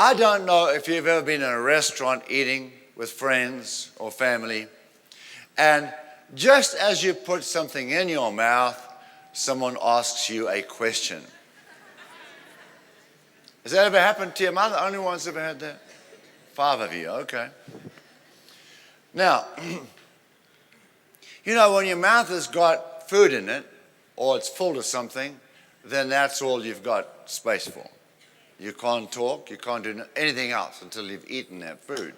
I don't know if you've ever been in a restaurant eating with friends or family, and just as you put something in your mouth, someone asks you a question. Has that ever happened to you? Am I the only ones who ever had that? 5 of you, okay. Now, you know, when your mouth has got food in it, or it's full of something, then that's all you've got space for. You can't talk, you can't do anything else until you've eaten that food.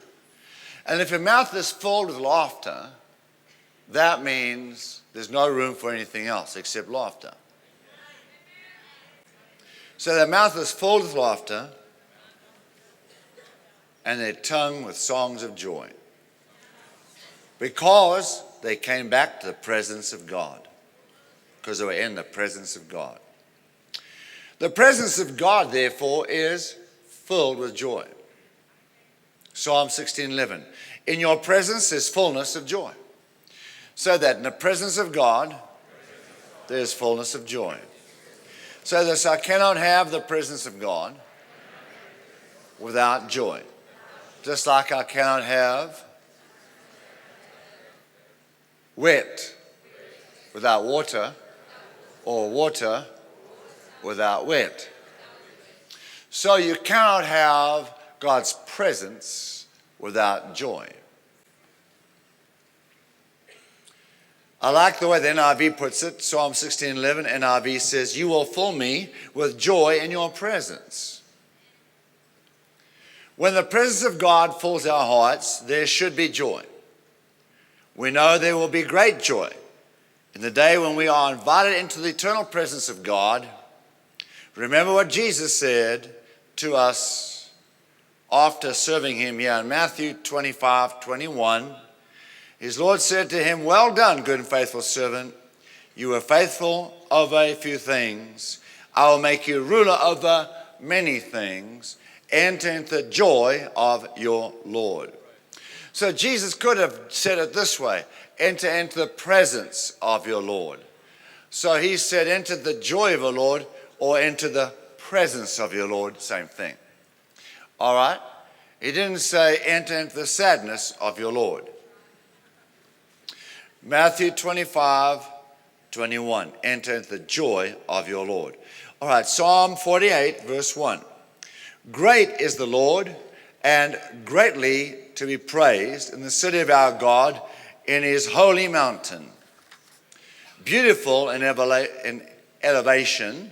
And if your mouth is full with laughter, that means there's no room for anything else except laughter. So their mouth is full with laughter, and their tongue with songs of joy, because they came back to the presence of God, because they were in the presence of God. The presence of God, therefore, is filled with joy. Psalm 16:11. In your presence is fullness of joy. So that in the presence of God, there is fullness of joy. So that I cannot have the presence of God without joy. Just like I cannot have wet without water, or water without wet. So you cannot have God's presence without joy. I like the way the NIV puts it. Psalm 16:11 NIV says, you will fill me with joy in your presence. When the presence of God fills our hearts, there should be joy. We know there will be great joy in the day when we are invited into the eternal presence of God. Remember what Jesus said to us after serving him here in Matthew 25:21. His Lord said to him, well done, good and faithful servant. You were faithful over a few things. I will make you ruler over many things. Enter into the joy of your Lord. So Jesus could have said it this way, enter into the presence of your Lord. So he said, enter the joy of your Lord, or enter the presence of your Lord, same thing. All right? He didn't say enter into the sadness of your Lord. Matthew 25:21, enter into the joy of your Lord. All right, Psalm 48, verse 1. Great is the Lord, and greatly to be praised in the city of our God, in his holy mountain. Beautiful in elevation,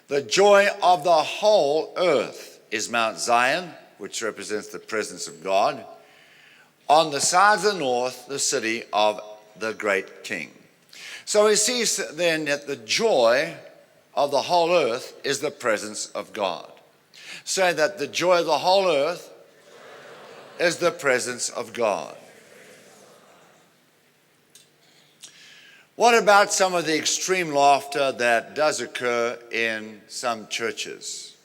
the joy of the whole earth is Mount Zion, which represents the presence of God. On the sides of the north, the city of the great King. So we see then that the joy of the whole earth is the presence of God. So that the joy of the whole earth is the presence of God. What about some of the extreme laughter that does occur in some churches?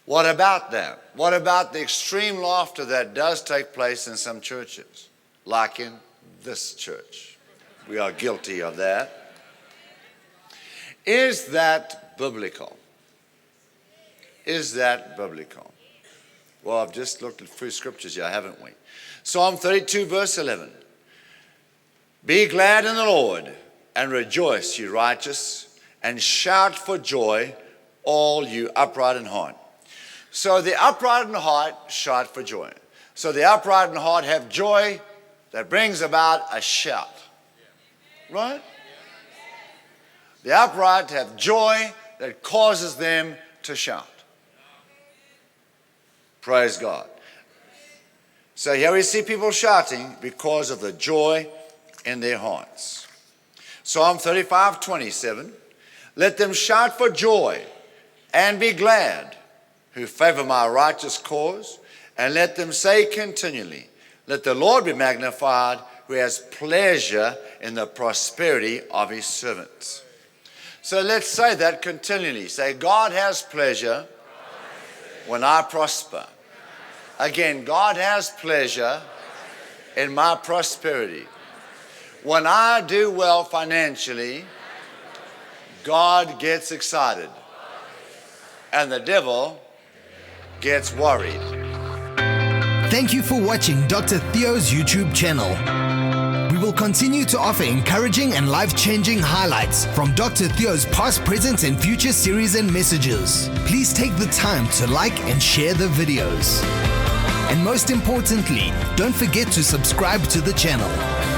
What about that? What about the extreme laughter that does take place in some churches, like in this church? We are guilty of that. Is that biblical? Is that biblical? Well, I've just looked at a few scriptures here, haven't we? Psalm 32, verse 11. Be glad in the Lord and rejoice, you righteous, and shout for joy, all you upright in heart. So the upright in heart shout for joy. So the upright in heart have joy that brings about a shout. Right? The upright have joy that causes them to shout. Praise God. So here we see people shouting because of the joy in their hearts. Psalm 35:27. Let them shout for joy and be glad who favor my righteous cause, and let them say continually, let the Lord be magnified, who has pleasure in the prosperity of his servants. So let's say that continually. Say, God has pleasure when I prosper. Again, God has pleasure in my prosperity. When I do well financially, God gets excited. And the devil gets worried. Thank you for watching Dr. Theo's YouTube channel. We will continue to offer encouraging and life-changing highlights from Dr. Theo's past, present, and future series and messages. Please take the time to like and share the videos. And most importantly, don't forget to subscribe to the channel.